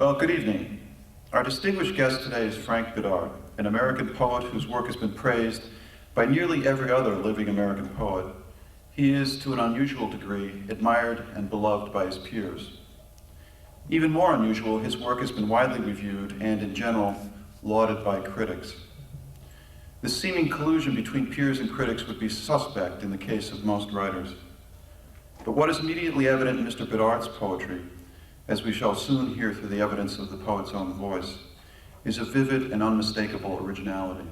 Well, good evening. Our distinguished guest today is Frank Bidart, an American poet whose work has been praised by nearly every other living American poet. He is, to an unusual degree, admired and beloved by his peers. Even more unusual, his work has been widely reviewed and, in general, lauded by critics. The seeming collusion between peers and critics would be suspect in the case of most writers. But what is immediately evident in Mr. Bidart's poetry, as we shall soon hear through the evidence of the poet's own voice, is a vivid and unmistakable originality.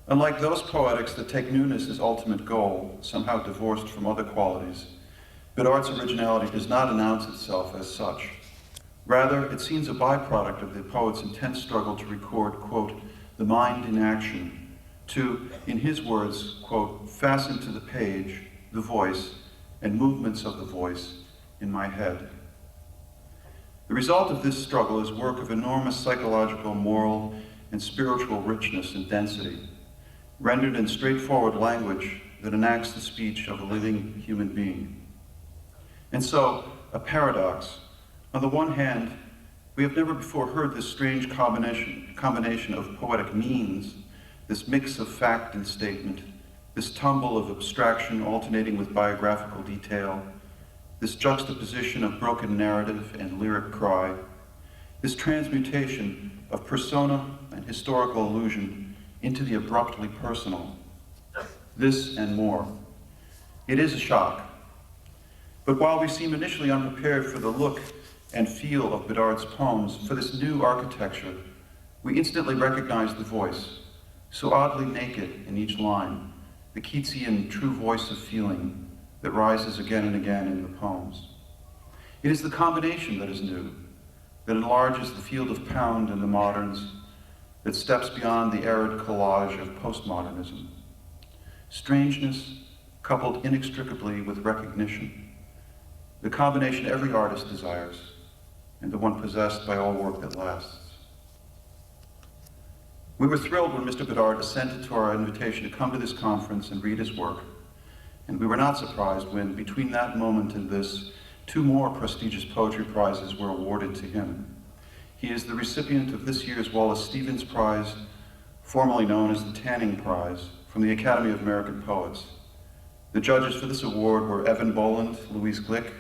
Unlike those poetics that take newness as ultimate goal, somehow divorced from other qualities, Bidart's originality does not announce itself as such. Rather, it seems a byproduct of the poet's intense struggle to record, quote, the mind in action, to, in his words, quote, fasten to the page, the voice, and movements of the voice in my head. The result of this struggle is work of enormous psychological, moral, and spiritual richness and density, rendered in straightforward language that enacts the speech of a living human being. And so, a paradox. On the one hand, we have never before heard this strange combination of poetic means, this mix of fact and statement, this tumble of abstraction alternating with biographical detail, this juxtaposition of broken narrative and lyric cry, this transmutation of persona and historical allusion into the abruptly personal. This and more. It is a shock. But while we seem initially unprepared for the look and feel of Bidart's poems, for this new architecture, we instantly recognize the voice, so oddly naked in each line, the Keatsian true voice of feeling that rises again and again in the poems. It is the combination that is new, that enlarges the field of Pound and the moderns, that steps beyond the arid collage of postmodernism. Strangeness coupled inextricably with recognition, the combination every artist desires, and the one possessed by all work that lasts. We were thrilled when Mr. Bidart assented to our invitation to come to this conference and read his work, and we were not surprised when, between that moment and this, 2 more prestigious poetry prizes were awarded to him. He is the recipient of this year's Wallace Stevens Prize, formerly known as the Tanning Prize, from the Academy of American Poets. The judges for this award were Evan Boland, Louise Glick,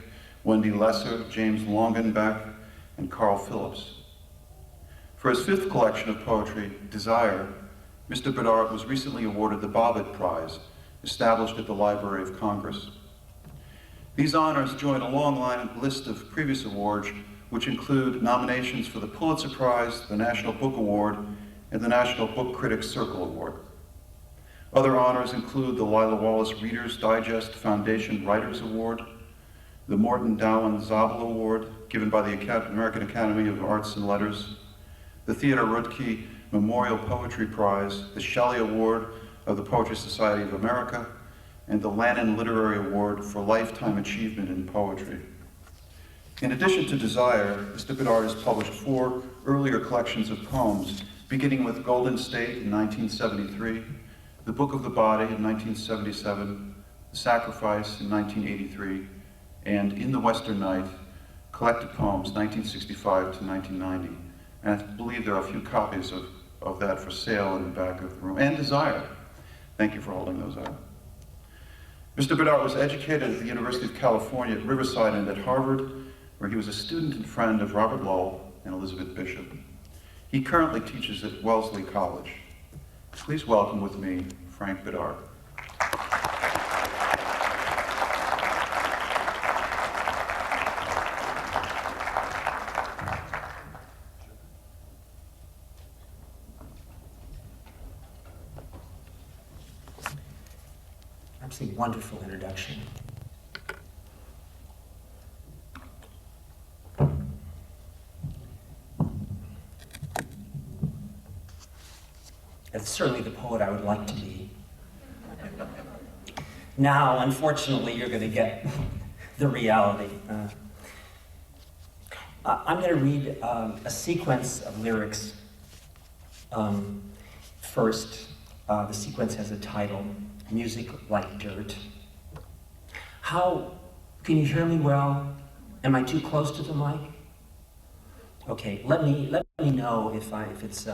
Wendy Lesser, James Longenbach, and Carl Phillips. For his 5th collection of poetry, Desire, Mr. Bidart was recently awarded the Bobbitt Prize, established at the Library of Congress. These honors join a long list of previous awards, which include nominations for the Pulitzer Prize, the National Book Award, and the National Book Critics Circle Award. Other honors include the Lila Wallace Reader's Digest Foundation Writers Award, the Morton Dowan Zabel Award, given by the American Academy of Arts and Letters, the Theodore Roethke Memorial Poetry Prize, the Shelley Award of the Poetry Society of America, and the Lannan Literary Award for Lifetime Achievement in Poetry. In addition to Desire, Mr. Bidart has published 4 earlier collections of poems, beginning with Golden State in 1973, The Book of the Body in 1977, The Sacrifice in 1983, and In the Western Night, Collected Poems 1965 to 1990. And I believe there are a few copies of that for sale in the back of the room. And Desire. Thank you for holding those out. Mr. Bidart was educated at the University of California at Riverside and at Harvard, where he was a student and friend of Robert Lowell and Elizabeth Bishop. He currently teaches at Wellesley College. Please welcome with me, Frank Bidart. Absolutely wonderful introduction. That's certainly the poet I would like to be. Now, unfortunately, you're going to get the reality. I'm going to read a sequence of lyrics. First, the sequence has a title, Music Like Dirt. How, can you hear me well? Am I too close to the mic? Okay, let me know if it's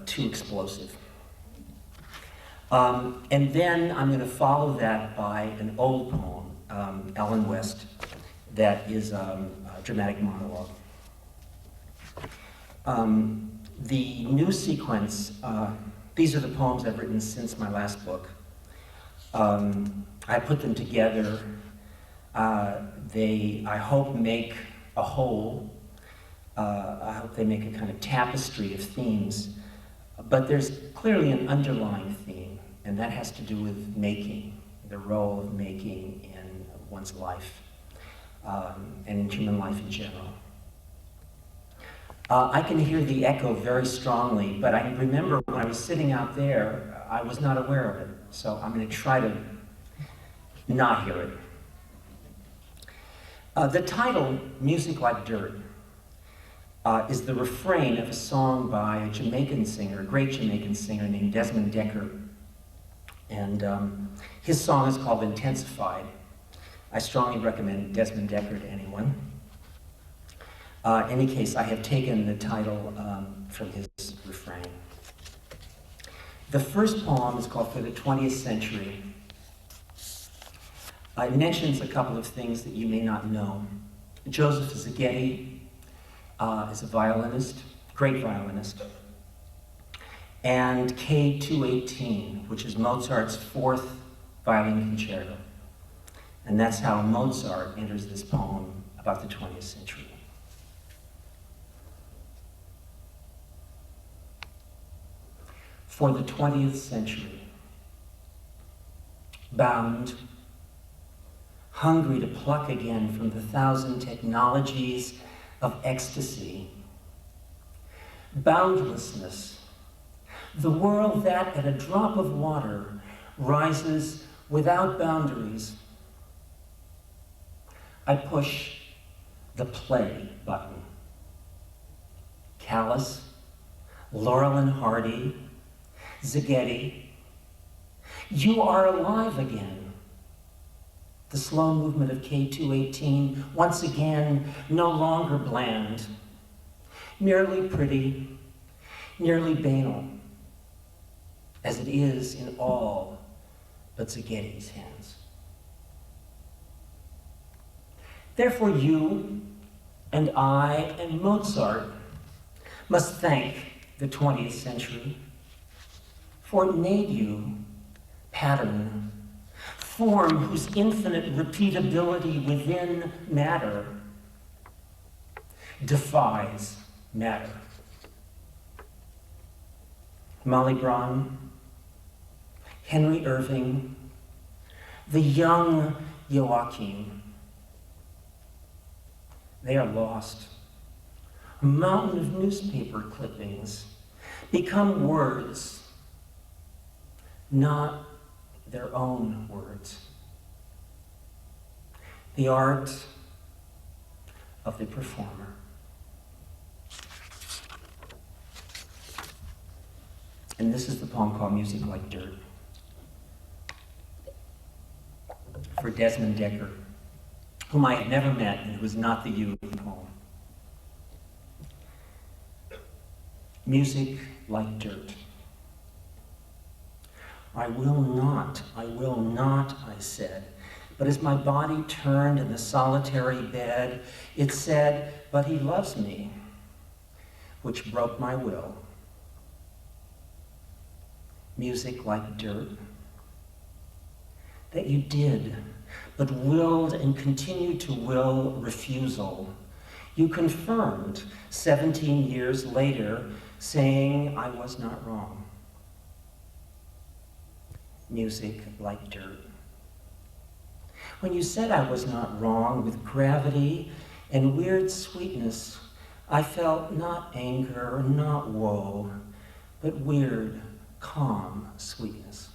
too explosive. And then I'm going to follow that by an old poem, Ellen West, that is a dramatic monologue. The new sequence, these are the poems I've written since my last book. I put them together. They, I hope, make a whole. I hope they make a kind of tapestry of themes. But there's clearly an underlying theme, and that has to do with making, the role of making in one's life, and in human life in general. I can hear the echo very strongly, but I remember when I was sitting out there, I was not aware of it. So I'm going to try to not hear it. The title, Music Like Dirt, is the refrain of a song by a Jamaican singer, a great Jamaican singer named Desmond Dekker. And his song is called Intensified. I strongly recommend Desmond Dekker to anyone. In any case, I have taken the title from his refrain. The first poem is called For the 20th Century. It mentions a couple of things that you may not know. Joseph Szigeti is a violinist, great violinist. And K218, which is Mozart's fourth violin concerto. And that's how Mozart enters this poem about the 20th century. For the 20th century, bound, hungry to pluck again from the thousand technologies of ecstasy, boundlessness, the world that at a drop of water rises without boundaries. I push the play button. Callas, Laurel and Hardy, Szigeti, you are alive again. The slow movement of K218, once again, no longer bland, merely pretty, nearly banal, as it is in all but Szigeti's hands. Therefore you and I and Mozart must thank the 20th century, for it made you pattern, form whose infinite repeatability within matter defies matter. Malibran, Henry Irving, the young Joachim, they are lost. A mountain of newspaper clippings become words, not their own words. The art of the performer. And this is the poem called Music Like Dirt, for Desmond Dekker, whom I had never met and who was not the you of the poem. Music like dirt. I will not, I said. But as my body turned in the solitary bed, it said, but he loves me, which broke my will. Music like dirt. That you did, but willed and continued to will refusal. You confirmed 17 years later, saying I was not wrong. Music like dirt. When you said I was not wrong, with gravity and weird sweetness, I felt not anger, not woe, but weird, calm sweetness.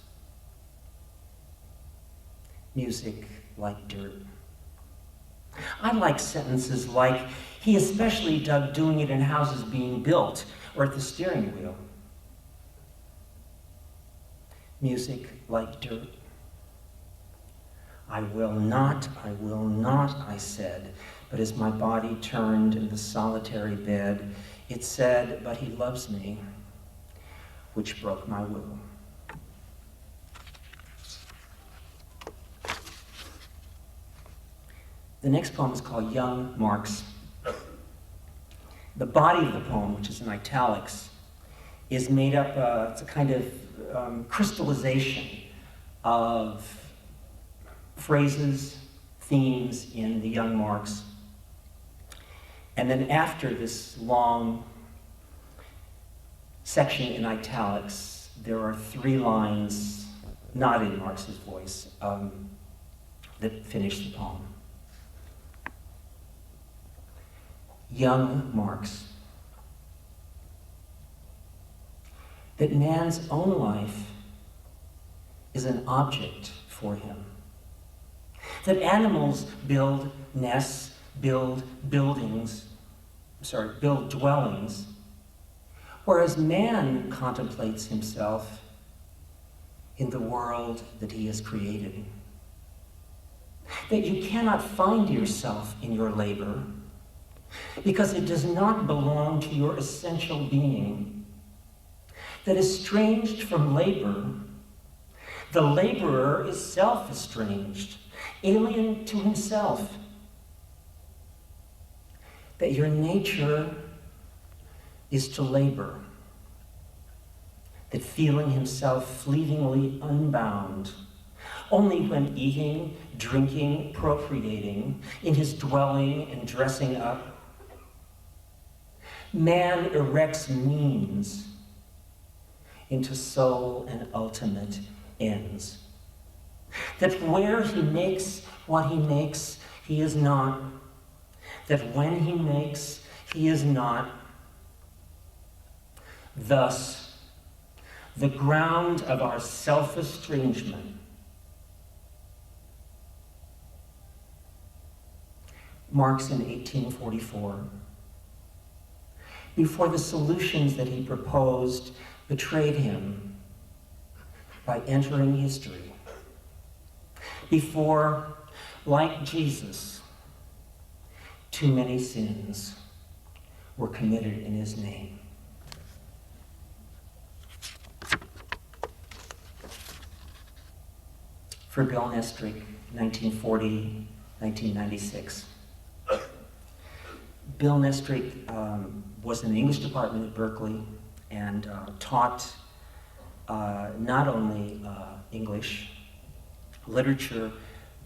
Music like dirt. I like sentences like, he especially dug doing it in houses being built or at the steering wheel. Music like dirt. I will not, I said, But as my body turned in the solitary bed, it said, "But he loves me," which broke my will. The next poem is called Young Marks. The body of the poem, which is in italics, is made up, it's a kind of crystallization of phrases, themes in the Young Marks. And then after this long section in italics, there are 3 lines, not in Marx's voice, that finish the poem. Young Marx. That man's own life is an object for him. That animals build nests, build dwellings, whereas man contemplates himself in the world that he has created. That you cannot find yourself in your labor because it does not belong to your essential being. That estranged from labor, the laborer is self-estranged, alien to himself. That your nature is to labor. That feeling himself fleetingly unbound, only when eating, drinking, procreating, in his dwelling and dressing up, man erects means into sole and ultimate ends. That where he makes what he makes, he is not. That when he makes, he is not. Thus, the ground of our self-estrangement. Marx in 1844. Before the solutions that he proposed betrayed him by entering history. Before, like Jesus, too many sins were committed in his name. For Bill Nestrick, 1940, 1996. Bill Nestrick was in the English department at Berkeley and taught not only English, literature,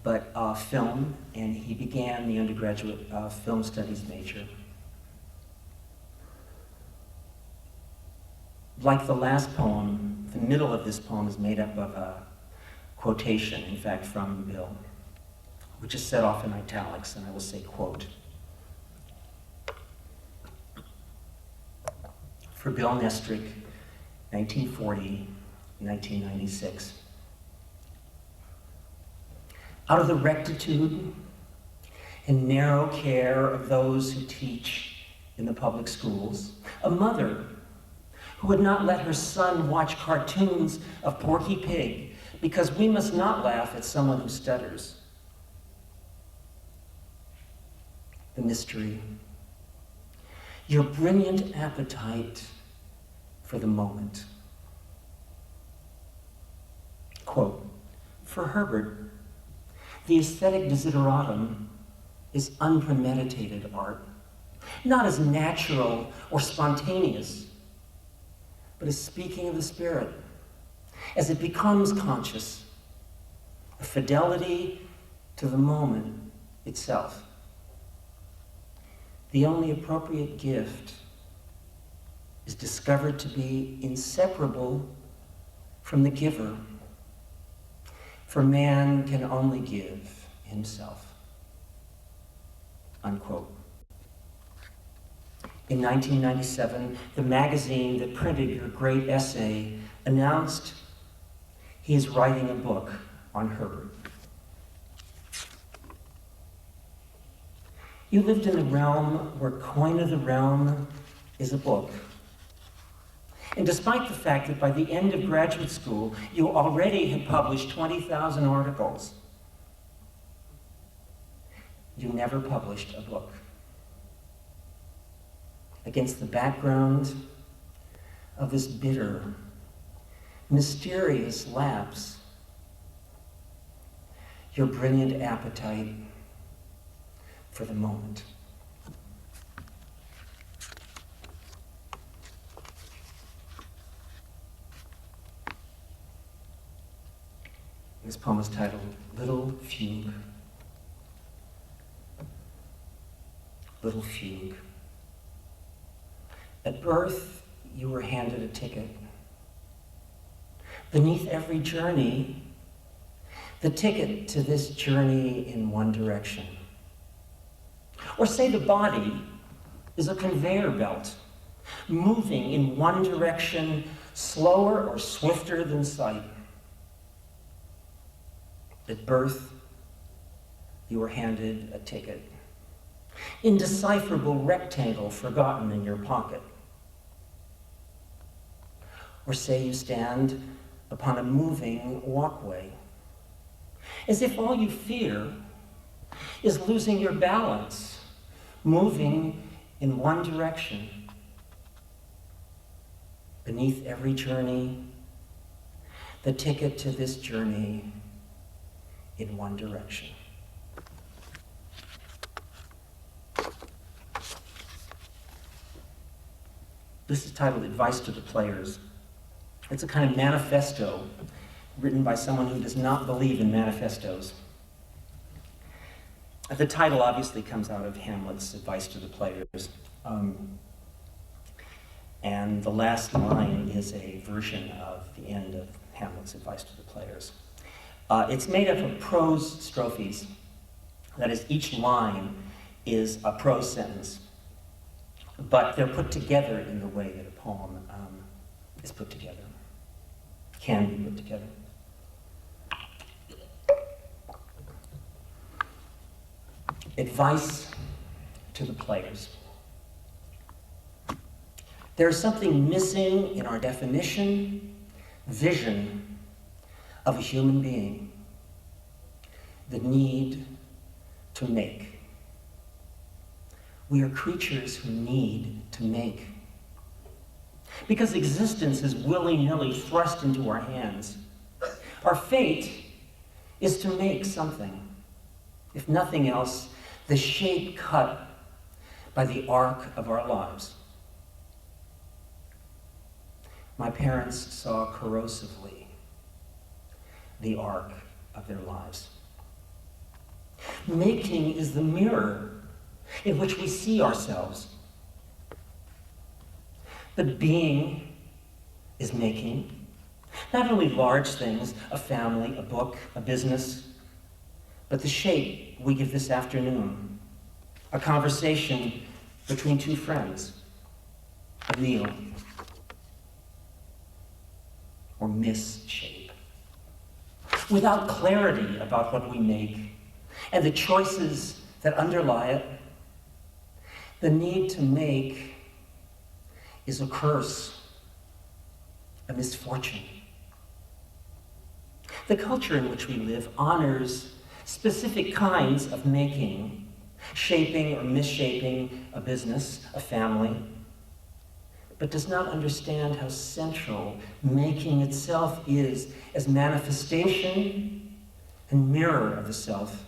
but film, and he began the undergraduate film studies major. Like the last poem, the middle of this poem is made up of a quotation, in fact, from Bill, which is set off in italics, and I will say quote. For Bill Nestrick, 1940, 1996. Out of the rectitude and narrow care of those who teach in the public schools, a mother who would not let her son watch cartoons of Porky Pig because we must not laugh at someone who stutters. The mystery. Your brilliant appetite for the moment. Quote, for Herbert, the aesthetic desideratum is unpremeditated art, not as natural or spontaneous, but as speaking of the spirit, as it becomes conscious, a fidelity to the moment itself. The only appropriate gift is discovered to be inseparable from the giver, for man can only give himself. Unquote. In 1997, the magazine that printed your great essay announced he is writing a book on Herbert. You lived in a realm where coin of the realm is a book. And despite the fact that by the end of graduate school, you already had published 20,000 articles, you never published a book. Against the background of this bitter, mysterious lapse, your brilliant appetite for the moment. This poem is titled Little Fugue. Little Fugue. At birth, you were handed a ticket. Beneath every journey, the ticket to this journey in one direction. Or say the body is a conveyor belt, moving in one direction, slower or swifter than sight. At birth, you were handed a ticket. Indecipherable rectangle forgotten in your pocket. Or say you stand upon a moving walkway, as if all you fear is losing your balance, moving in one direction. Beneath every journey, the ticket to this journey in one direction. This is titled Advice to the Players. It's a kind of manifesto written by someone who does not believe in manifestos. The title obviously comes out of Hamlet's Advice to the Players. And the last line is a version of the end of Hamlet's Advice to the Players. It's made up of prose strophes. That is, each line is a prose sentence, but they're put together in the way that a poem is put together, can be put together. Advice to the players. There's something missing in our definition, vision of a human being, the need to make. We are creatures who need to make. Because existence is willy-nilly thrust into our hands, our fate is to make something. If nothing else, the shape cut by the arc of our lives. My parents saw corrosively the arc of their lives. Making is the mirror in which we see ourselves. But being is making, not only large things, a family, a book, a business, but the shape we give this afternoon, a conversation between two friends, a meal, or misshape. Without clarity about what we make and the choices that underlie it, the need to make is a curse, a misfortune. The culture in which we live honors specific kinds of making, shaping or misshaping a business, a family, but does not understand how central making itself is as manifestation and mirror of the self,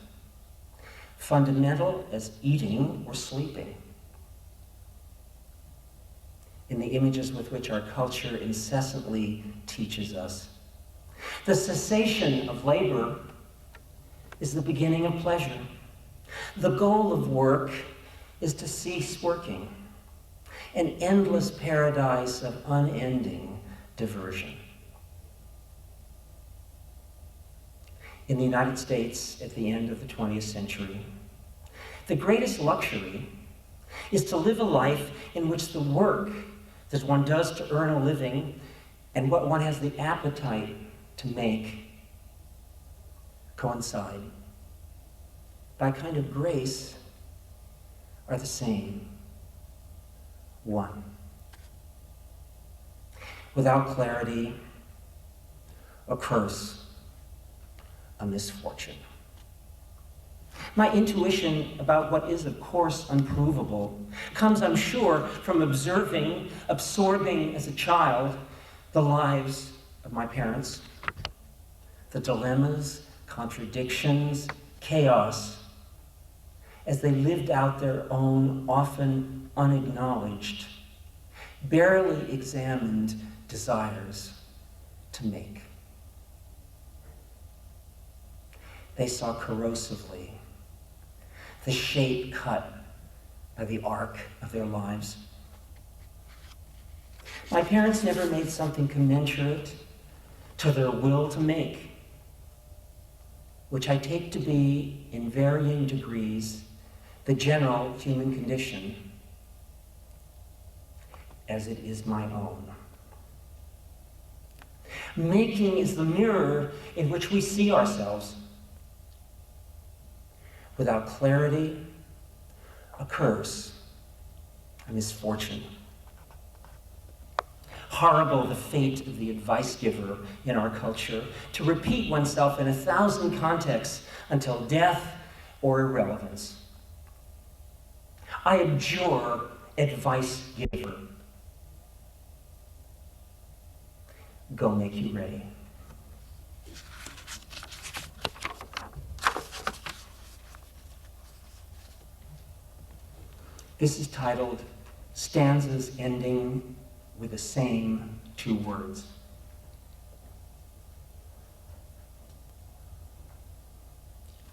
fundamental as eating or sleeping. In the images with which our culture incessantly teaches us, the cessation of labor is the beginning of pleasure. The goal of work is to cease working, an endless paradise of unending diversion. In the United States at the end of the 20th century, the greatest luxury is to live a life in which the work that one does to earn a living and what one has the appetite to make coincide. By kind of grace, are the same. One. Without clarity, a curse, a misfortune. My intuition about what is, of course, unprovable comes, I'm sure, from observing, absorbing as a child, the lives of my parents, the dilemmas, contradictions, chaos, as they lived out their own, often unacknowledged, barely examined desires to make. They saw corrosively the shape cut by the arc of their lives. My parents never made something commensurate to their will to make, which I take to be, in varying degrees, the general human condition, as it is my own. Making is the mirror in which we see ourselves. Without clarity, a curse, a misfortune. Horrible the fate of the advice giver in our culture, to repeat oneself in 1,000 contexts until death or irrelevance. I abjure advice giver. Go make you ready. This is titled Stanzas Ending with the Same Two Words.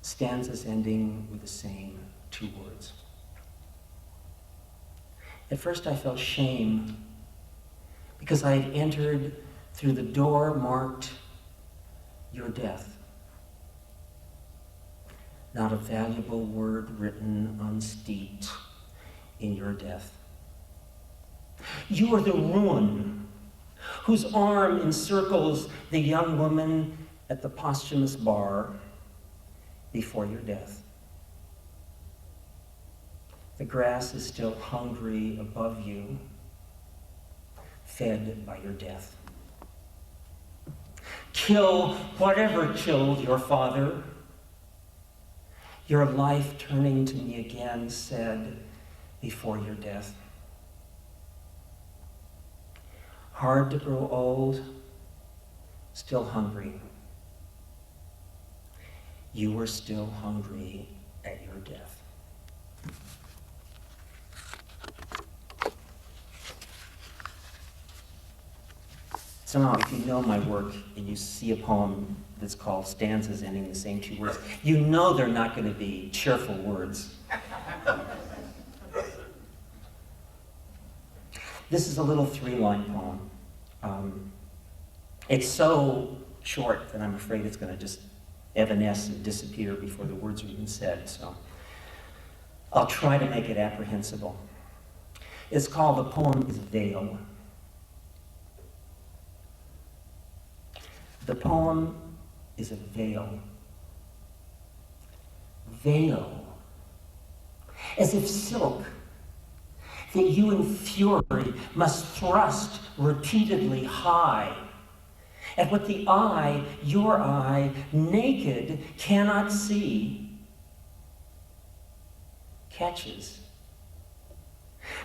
Stanzas ending with the same two words. At first I felt shame because I had entered through the door marked your death. Not a valuable word written unsteeped in your death. You are the ruin whose arm encircles the young woman at the posthumous bar before your death. The grass is still hungry above you, fed by your death. Kill whatever killed your father. Your life, turning to me again, said before your death. Hard to grow old, still hungry. You were still hungry at your death. So now, if you know my work and you see a poem that's called Stanzas Ending the Same Two Words, you know they're not going to be cheerful words. This is a little 3-line poem. It's so short that I'm afraid it's going to just evanesce and disappear before the words are even said, so I'll try to make it apprehensible. It's called, the poem is Veil. The poem is a veil. Veil. As if silk that you in fury must thrust repeatedly high at what the eye, your eye, naked, cannot see, catches,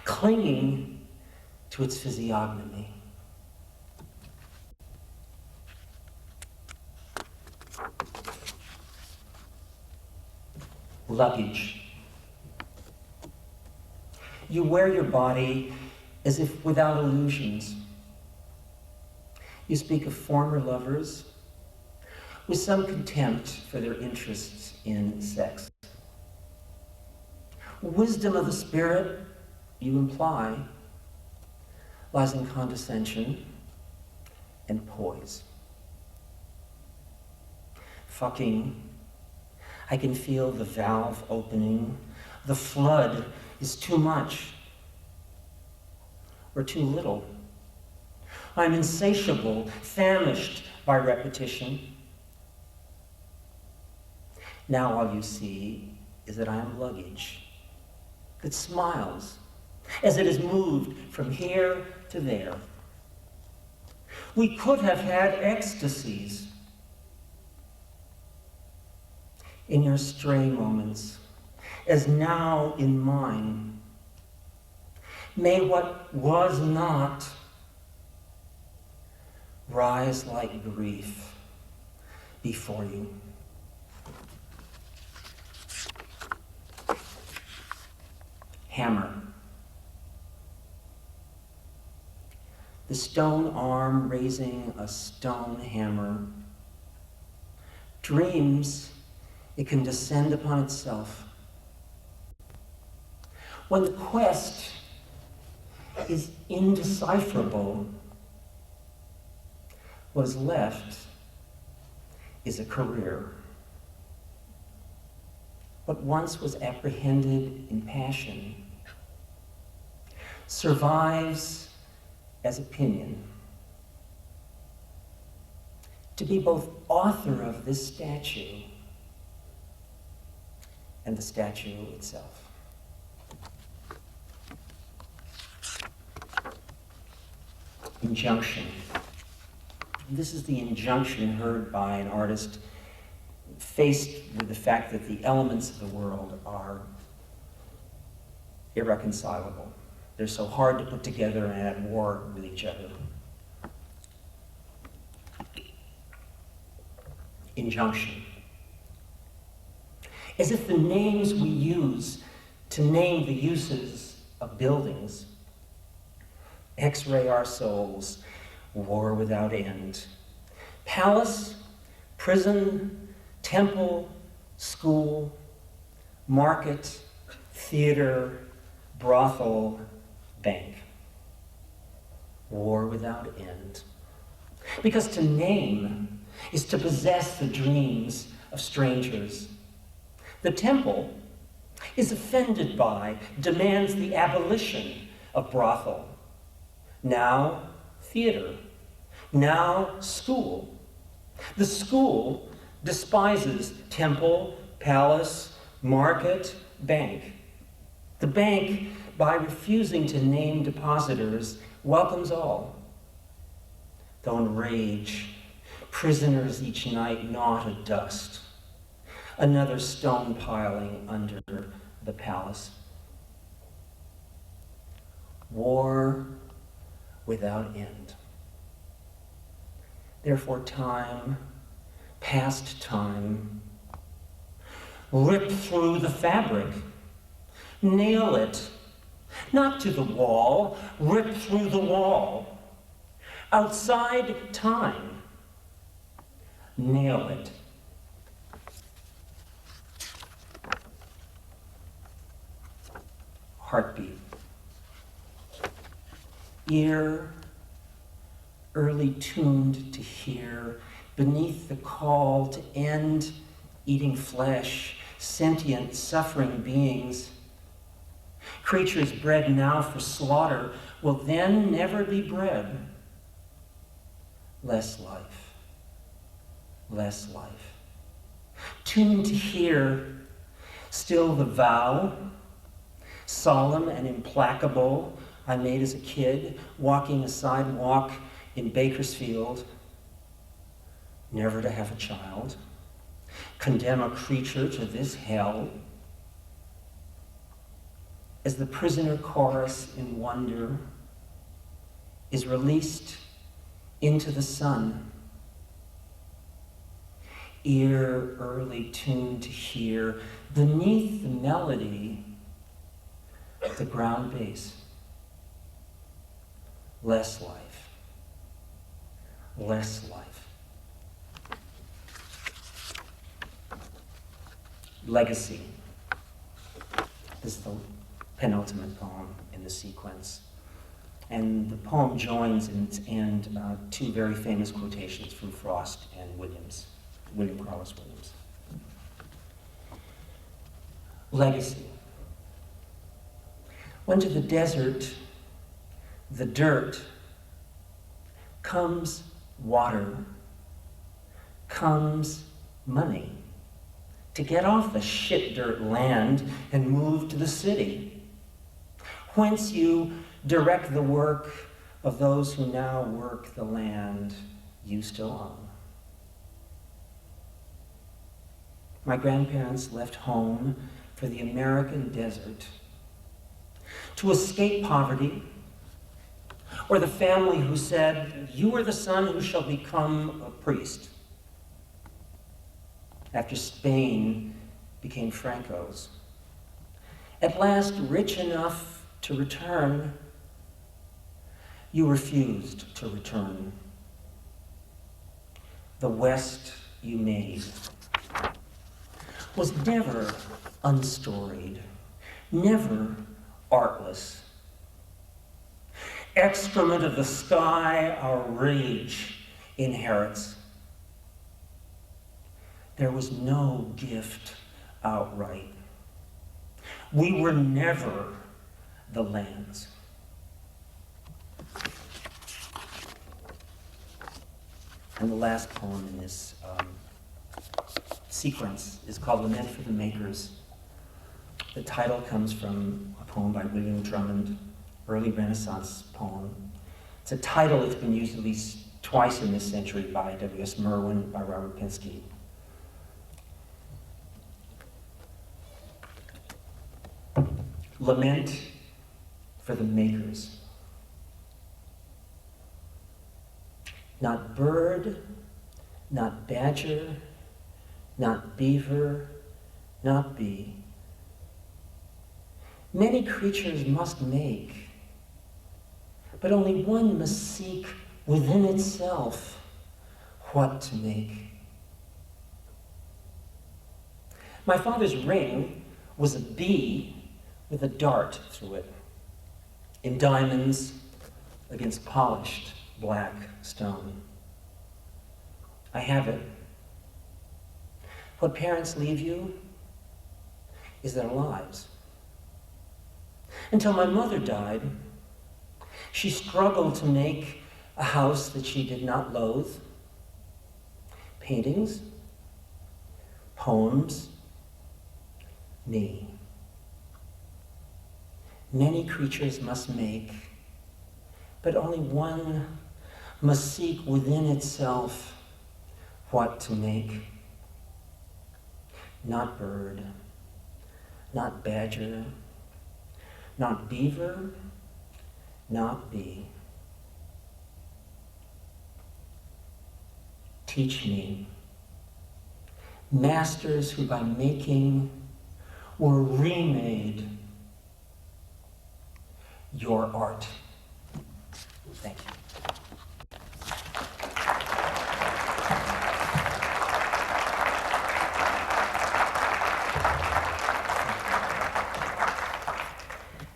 clinging to its physiognomy. Luggage. You wear your body as if without illusions. You speak of former lovers with some contempt for their interests in sex. Wisdom of the spirit, you imply, lies in condescension and poise. Fucking, I can feel the valve opening. The flood is too much or too little. I'm insatiable, famished by repetition. Now all you see is that I am luggage that smiles as it is moved from here to there. We could have had ecstasies. in your stray moments, as now in mine. May what was not rise like grief before you. Hammer. The stone arm raising a stone hammer dreams it can descend upon itself. When the quest is indecipherable, what is left is a career. What once was apprehended in passion survives as opinion. To be both author of this statue and the statue itself. Injunction. This is the injunction heard by an artist faced with the fact that the elements of the world are irreconcilable. They're so hard to put together and at war with each other. Injunction. As if the names we use to name the uses of buildings, X-ray our souls, war without end, palace, prison, temple, school, market, theater, brothel, bank. War without end. Because to name is to possess the dreams of strangers. The temple is offended by, demands the abolition of brothel. Now, theater. Now, school. The school despises temple, palace, market, bank. The bank, by refusing to name depositors, welcomes all. Though in rage, prisoners each night gnaw to dust, another stone piling under the palace. War without end. Therefore time, past time, rip through the fabric, nail it, not to the wall, rip through the wall. Outside time, nail it. Heartbeat. Ear, early tuned to hear, beneath the call to end eating flesh, sentient, suffering beings. Creatures bred now for slaughter will then never be bred. Less life, less life. Tuned to hear, still the vow, solemn and implacable, I made as a kid, walking a sidewalk in Bakersfield, never to have a child, condemn a creature to this hell. As the prisoner chorus in wonder is released into the sun, ear early tuned to hear, beneath the melody, the ground bass. Less life, less life. Legacy. This is the penultimate poem in the sequence. And the poem joins in its end two very famous quotations from Frost and William Carlos Williams. Legacy. When to the desert, the dirt, comes water, comes money, to get off the shit dirt land and move to the city, whence you direct the work of those who now work the land you still own. My grandparents left home for the American desert to escape poverty, or the family who said, "You are the son who shall become a priest," after Spain became Franco's. At last, rich enough to return, you refused to return. The West you made was never unstoried, never artless. Excrement of the sky, our rage inherits. There was no gift outright. We were never the land's. And the last poem in this sequence is called Lament for the Makers. The title comes from a poem by William Drummond, early Renaissance poem. It's a title that's been used at least twice in this century by W.S. Merwin, by Robert Pinsky. Lament for the makers. Not bird, not badger, not beaver, not bee. Many creatures must make, but only one must seek within itself what to make. My father's ring was a bee with a dart through it, in diamonds against polished black stone. I have it. What parents leave you is their lives. Until my mother died, she struggled to make a house that she did not loathe. Paintings, poems, me. Many creatures must make, but only one must seek within itself what to make. Not bird, not badger, not beaver, not bee. Teach me, masters who by making were remade, your art. Thank you.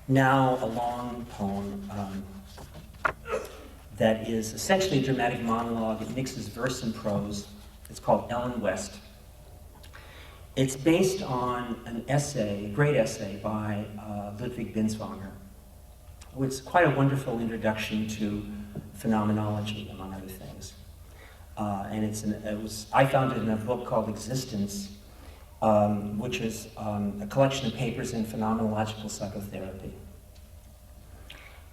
Now a long poem that is essentially a dramatic monologue. It mixes verse and prose. It's called Ellen West. It's based on an essay, a great essay by Ludwig Binswanger. It's quite a wonderful introduction to phenomenology, among other things. I found it in a book called Existence, which is a collection of papers in phenomenological psychotherapy.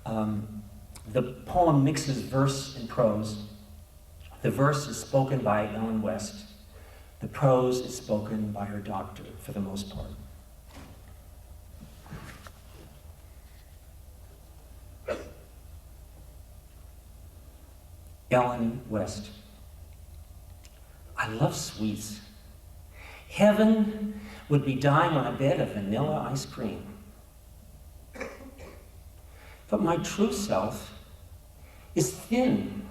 The poem mixes verse and prose. The verse is spoken by Ellen West. The prose is spoken by her doctor, for the most part. Ellen West. I love sweets. Heaven would be dying on a bed of vanilla ice cream. But my true self is thin,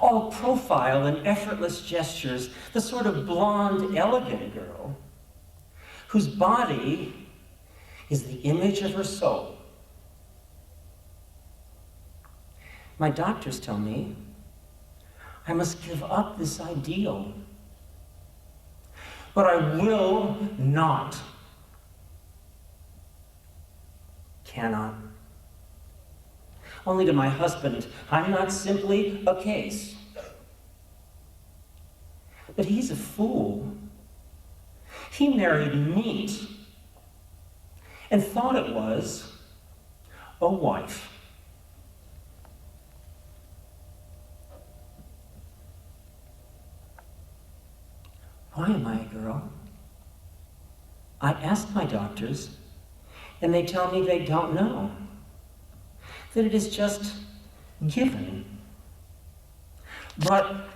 all profile and effortless gestures, the sort of blonde, elegant girl whose body is the image of her soul. My doctors tell me I must give up this ideal. But I will not. Cannot. Only to my husband, I'm not simply a case. But he's a fool. He married meat and thought it was a wife. Why am I a girl? I ask my doctors, and they tell me they don't know, that it is just given. But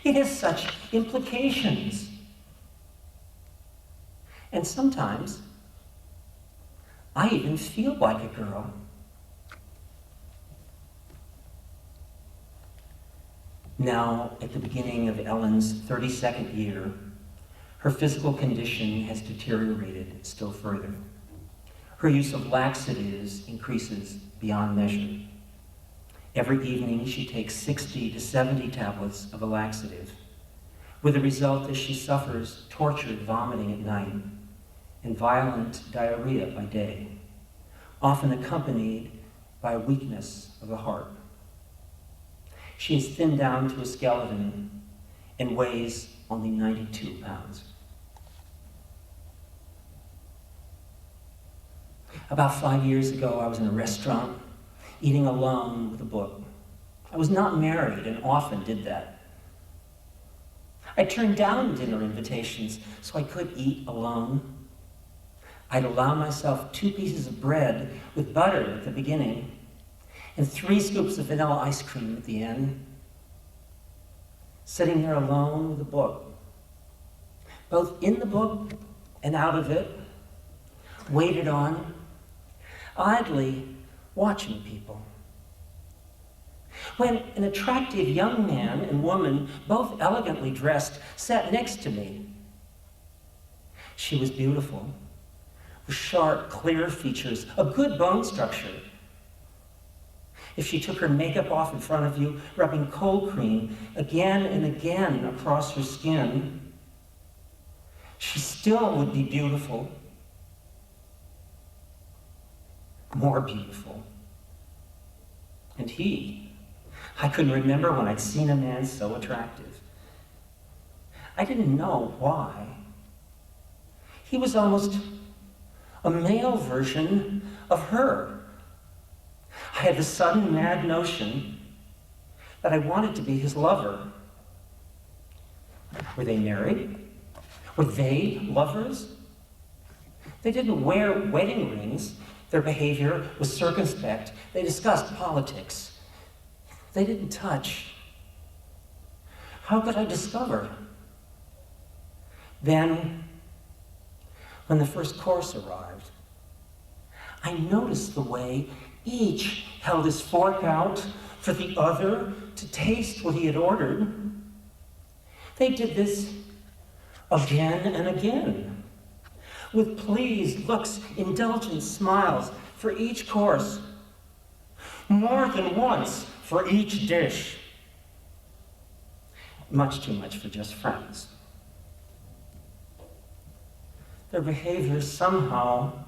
it has such implications. And sometimes I even feel like a girl. Now, at the beginning of Ellen's 32nd year, her physical condition has deteriorated still further. Her use of laxatives increases beyond measure. Every evening, she takes 60 to 70 tablets of a laxative, with the result that she suffers tortured vomiting at night and violent diarrhea by day, often accompanied by a weakness of the heart. She is thinned down to a skeleton and weighs only 92 pounds. About 5 years ago, I was in a restaurant, eating alone with a book. I was not married and often did that. I turned down dinner invitations so I could eat alone. I'd allow myself 2 pieces of bread with butter at the beginning and 3 scoops of vanilla ice cream at the end. Sitting there alone with a book, both in the book and out of it, waited on, idly watching people. When an attractive young man and woman, both elegantly dressed, sat next to me. She was beautiful, with sharp, clear features, a good bone structure. If she took her makeup off in front of you, rubbing cold cream again and again across her skin, she still would be beautiful. More beautiful. And I couldn't remember when I'd seen a man so attractive. I didn't know why. He was almost a male version of her. I had the sudden mad notion that I wanted to be his lover. Were they married? Were they lovers? They didn't wear wedding rings. Their behavior was circumspect. They discussed politics. They didn't touch. How could I discover? Then, when the first course arrived, I noticed the way each held his fork out for the other to taste what he had ordered. They did this again and again, with pleased looks, indulgent smiles for each course, more than once for each dish. Much too much for just friends. Their behavior somehow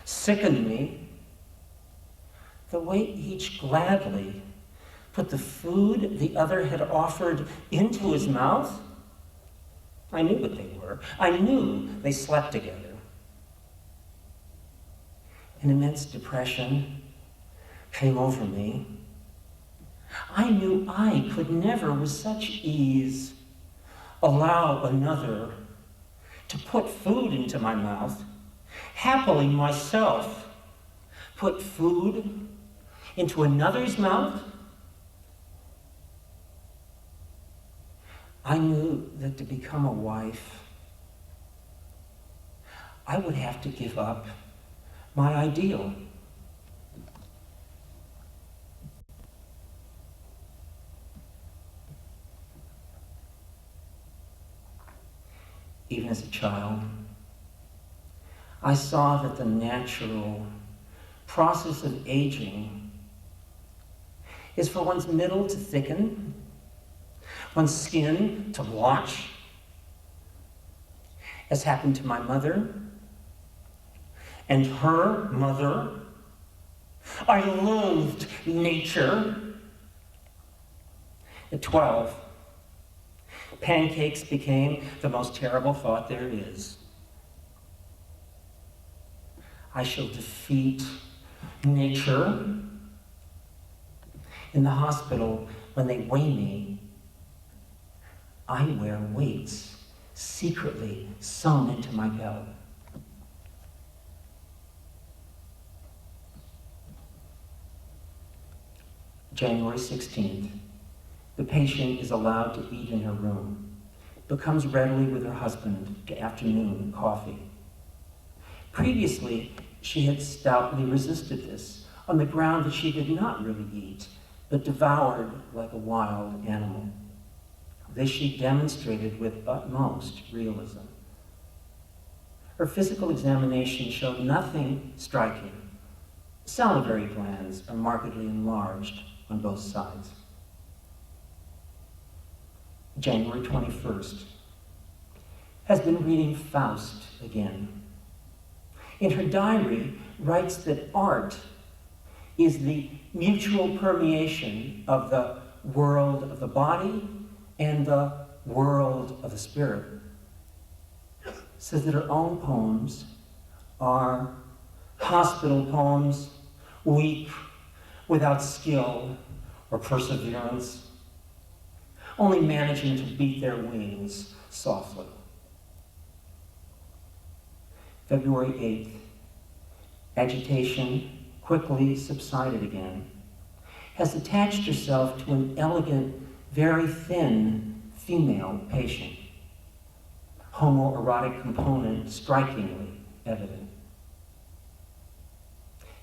sickened me. The way each gladly put the food the other had offered into his mouth. I knew what they were. I knew they slept together. An immense depression came over me. I knew I could never, with such ease, allow another to put food into my mouth, happily myself put food into another's mouth. I knew that to become a wife, I would have to give up my ideal. Even as a child, I saw that the natural process of aging is for one's middle to thicken, one's skin to blotch, as happened to my mother and her mother. I loathed nature. At 12, pancakes became the most terrible thought there is. I shall defeat nature. In the hospital, when they weigh me, I wear weights secretly sewn into my belt. January 16th. The patient is allowed to eat in her room, but comes readily with her husband to afternoon coffee. Previously, she had stoutly resisted this on the ground that she did not really eat, but devoured like a wild animal. This she demonstrated with utmost realism. Her physical examination showed nothing striking. Salivary glands are markedly enlarged on both sides. January 21st. Has been reading Faust again. In her diary, writes that art is the mutual permeation of the world of the body and the world of the spirit. Says that her own poems are hospital poems, weak, without skill or perseverance, only managing to beat their wings softly. February 8th, agitation quickly subsided again, has attached herself to an elegant, very thin female patient. Homoerotic component strikingly evident.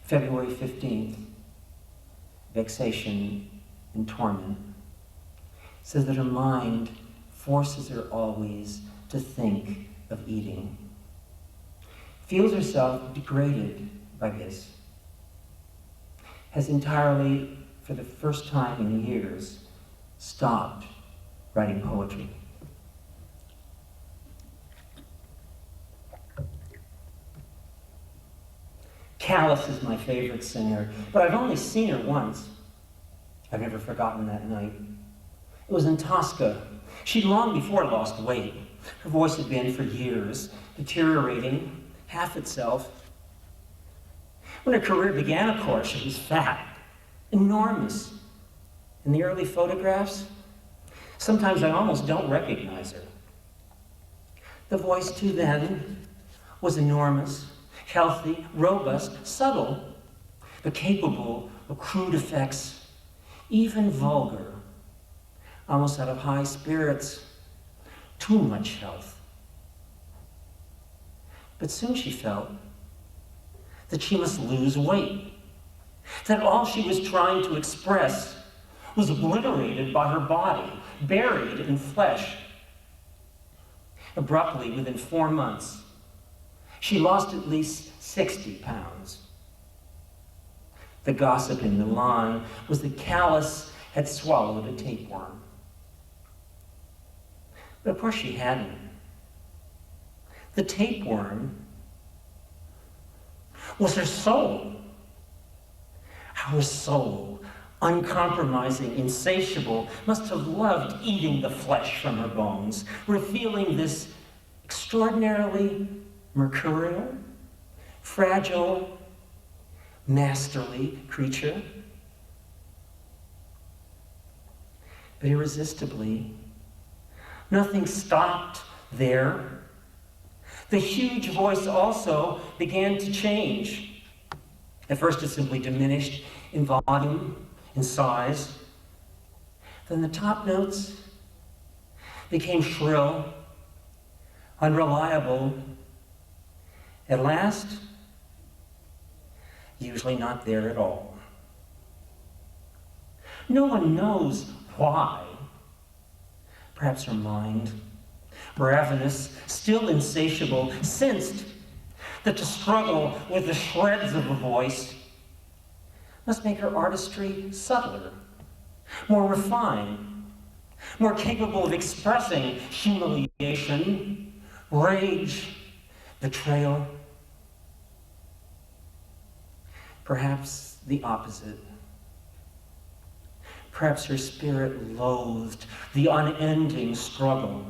February 15th, vexation and torment. Says that her mind forces her always to think of eating. Feels herself degraded by this. Has entirely, for the first time in years, stopped writing poetry. Callis is my favorite singer, but I've only seen her once. I've never forgotten that night. It was in Tosca. She'd long before lost weight. Her voice had been, for years, deteriorating, half itself. When her career began, of course, she was fat, enormous. In the early photographs, sometimes I almost don't recognize her. The voice, too, then, was enormous, healthy, robust, subtle, but capable of crude effects, even vulgar, almost out of high spirits, too much health. But soon she felt that she must lose weight, that all she was trying to express was obliterated by her body, buried in flesh. Abruptly, within 4 months, she lost at least 60 pounds. The gossip in Milan was that Callis had swallowed a tapeworm. But of course she hadn't. The tapeworm was her soul. Her soul, uncompromising, insatiable, must have loved eating the flesh from her bones, revealing this extraordinarily mercurial, fragile, masterly creature. But irresistibly, nothing stopped there. The huge voice also began to change. At first it simply diminished in volume, in size. Then the top notes became shrill, unreliable. At last, usually not there at all. No one knows why. Perhaps her mind, ravenous, still insatiable, sensed that to struggle with the shreds of a voice must make her artistry subtler, more refined, more capable of expressing humiliation, rage, betrayal. Perhaps the opposite. Perhaps her spirit loathed the unending struggle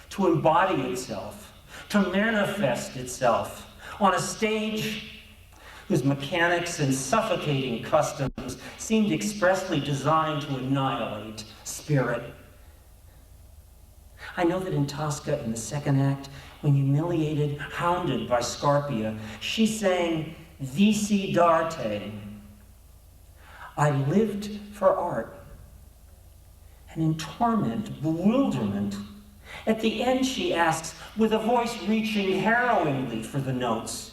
to embody itself, to manifest itself on a stage whose mechanics and suffocating customs seemed expressly designed to annihilate spirit. I know that in Tosca, in the second act, when humiliated, hounded by Scarpia, she sang Vici d'arte. I lived for art. And in torment, bewilderment, at the end she asks, with a voice reaching harrowingly for the notes,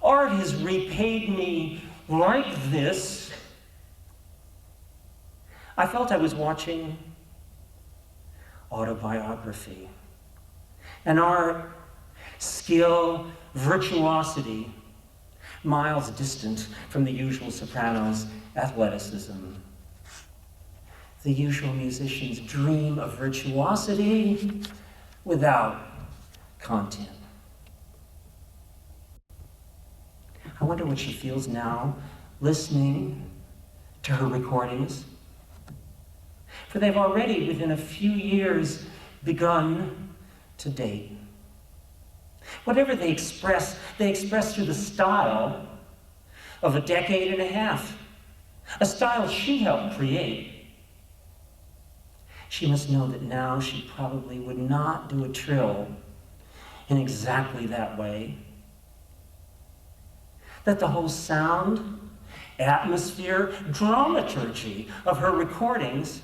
art has repaid me like this. I felt I was watching autobiography. An art, skill, virtuosity, miles distant from the usual soprano's athleticism. The usual musicians dream of virtuosity without content. I wonder what she feels now, listening to her recordings. For they've already, within a few years, begun to date. Whatever they express through the style of a decade and a half, a style she helped create. She must know that now she probably would not do a trill in exactly that way. That the whole sound, atmosphere, dramaturgy of her recordings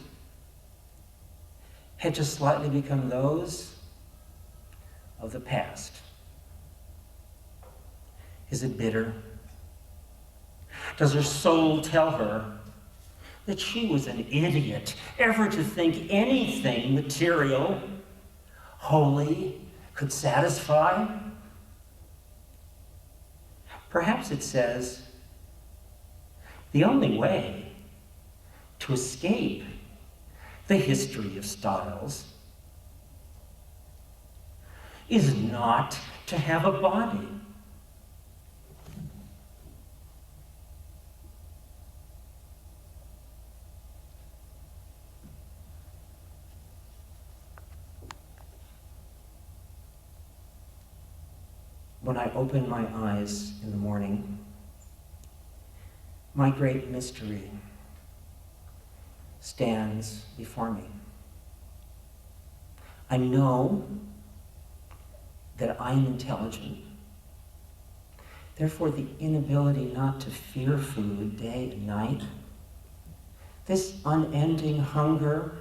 had just slightly become those of the past. Is it bitter? Does her soul tell her that she was an idiot ever to think anything material, holy, could satisfy? Perhaps it says the only way to escape the history of styles is not to have a body. When I open my eyes in the morning, my great mystery stands before me. I know that I am intelligent. Therefore, the inability not to fear food day and night, this unending hunger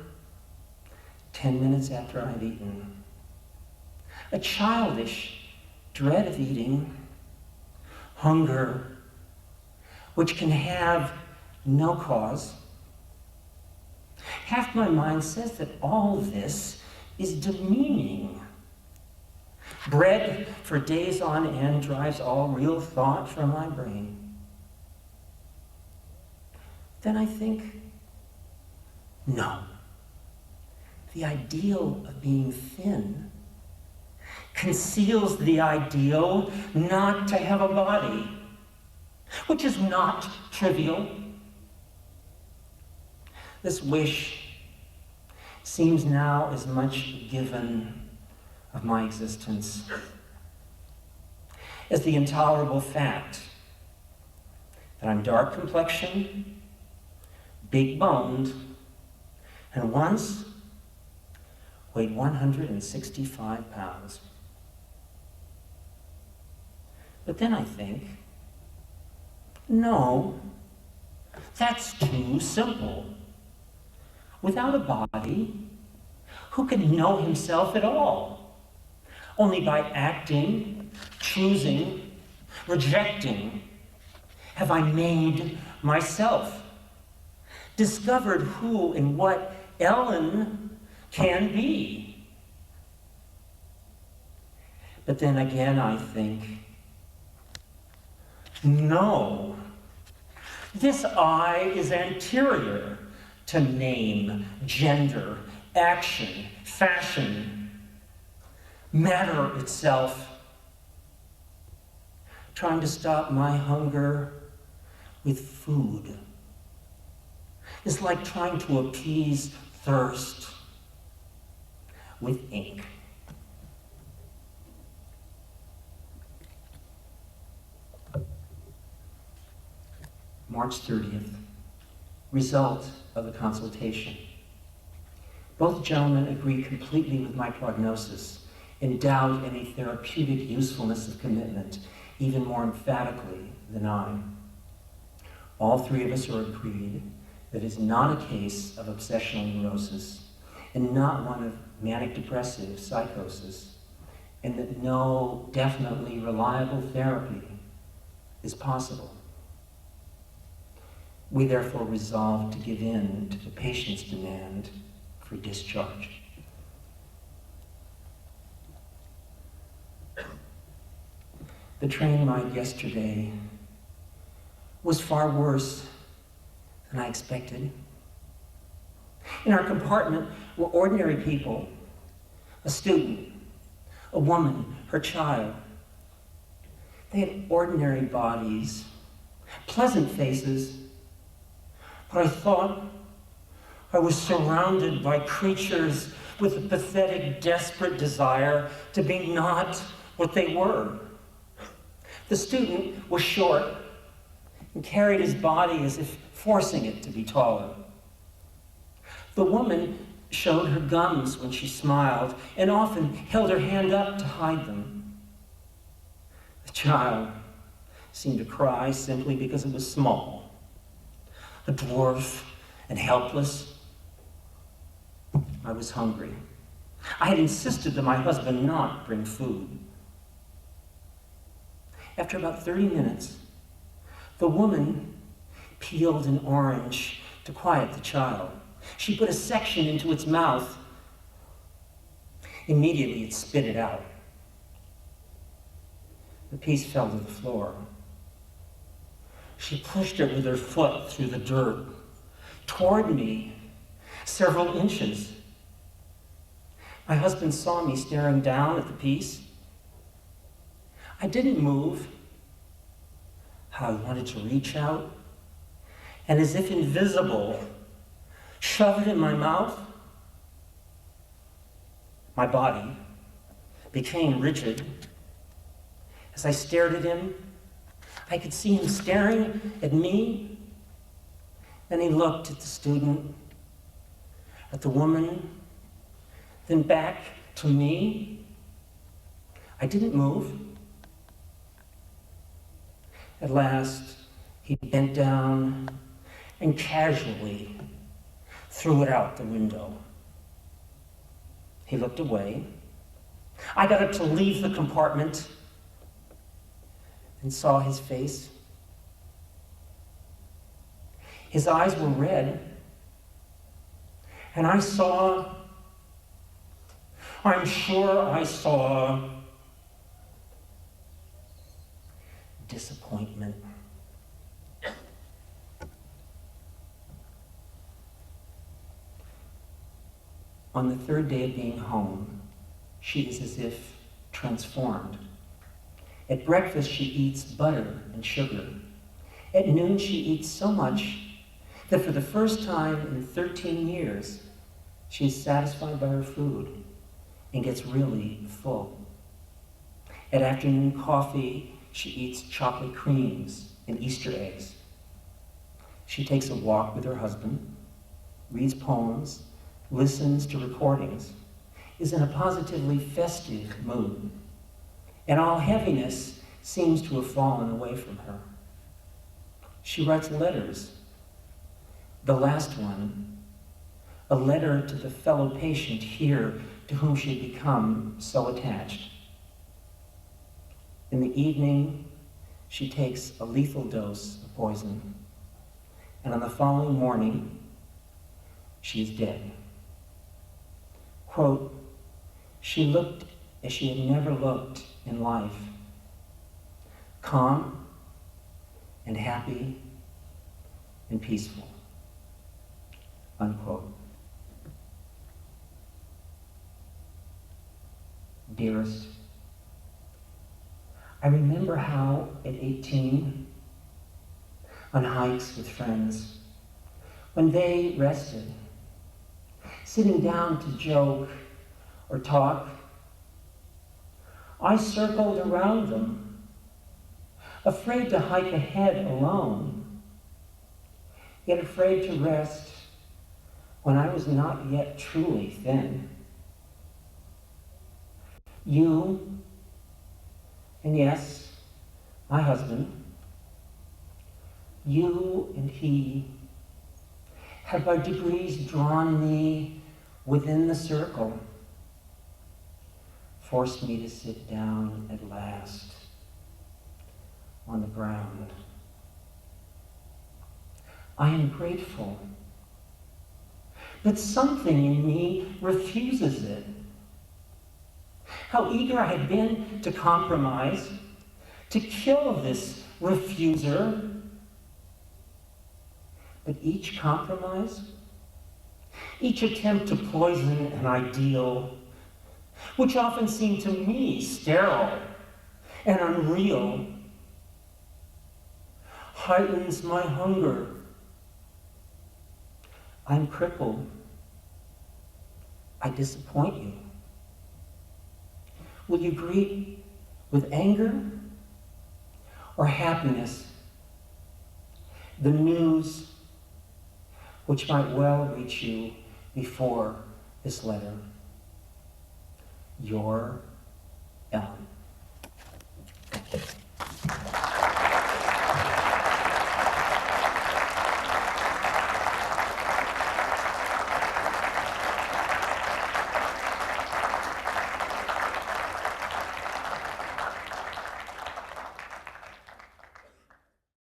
10 minutes after I've eaten, a childish dread of eating, hunger, which can have no cause. Half my mind says that all this is demeaning. Bread for days on end drives all real thought from my brain. Then I think, no. The ideal of being thin conceals the ideal not to have a body, which is not trivial. This wish seems now as much given of my existence as the intolerable fact that I'm dark complexioned, big boned, and once weighed 165 pounds. But then I think, no, that's too simple. Without a body, who can know himself at all? Only by acting, choosing, rejecting, have I made myself, discovered who and what Ellen can be. But then again, I think, no, this I is anterior to name, gender, action, fashion, matter itself. Trying to stop my hunger with food is like trying to appease thirst with ink. March 30th, result of the consultation. Both gentlemen agree completely with my prognosis and doubt any therapeutic usefulness of commitment even more emphatically than I. All three of us are agreed that it is not a case of obsessional neurosis and not one of manic depressive psychosis, and that no definitely reliable therapy is possible. We therefore resolve to give in to the patient's demand for discharge. The train ride yesterday was far worse than I expected. In our compartment were ordinary people, a student, a woman, her child. They had ordinary bodies, pleasant faces, but I thought I was surrounded by creatures with a pathetic, desperate desire to be not what they were. The student was short and carried his body as if forcing it to be taller. The woman showed her gums when she smiled and often held her hand up to hide them. The child seemed to cry simply because it was small, a dwarf and helpless. I was hungry. I had insisted that my husband not bring food. After about 30 minutes, the woman peeled an orange to quiet the child. She put a section into its mouth. Immediately, it spit it out. The piece fell to the floor. She pushed it with her foot through the dirt, toward me, several inches. My husband saw me staring down at the piece. I didn't move. How I wanted to reach out, and as if invisible, shove it in my mouth. My body became rigid. As I stared at him, I could see him staring at me. Then he looked at the student, at the woman, then back to me. I didn't move. At last, he bent down and casually threw it out the window. He looked away. I got up to leave the compartment and saw his face. His eyes were red, and I'm sure I saw disappointment. On the third day of being home, she is as if transformed. At breakfast, she eats butter and sugar. At noon, she eats so much that for the first time in 13 years, she is satisfied by her food and gets really full. At afternoon coffee, she eats chocolate creams and Easter eggs. She takes a walk with her husband, reads poems, listens to recordings, is in a positively festive mood, and all heaviness seems to have fallen away from her. She writes letters. The last one, a letter to the fellow patient here to whom she had become so attached. In the evening, she takes a lethal dose of poison, and on the following morning, she is dead. Quote, she looked as she had never looked in life, calm and happy and peaceful, unquote. Dearest, I remember how at 18, on hikes with friends, when they rested, sitting down to joke or talk, I circled around them, afraid to hike ahead alone, yet afraid to rest when I was not yet truly thin. You, and yes, my husband, you and he have by degrees drawn me within the circle, forced me to sit down at last on the ground. I am grateful, but something in me refuses it. How eager I had been to compromise, to kill this refuser. But each compromise, each attempt to poison an ideal, which often seemed to me sterile and unreal, heightens my hunger. I'm crippled. I disappoint you. Will you greet with anger or happiness the news which might well reach you before this letter? Your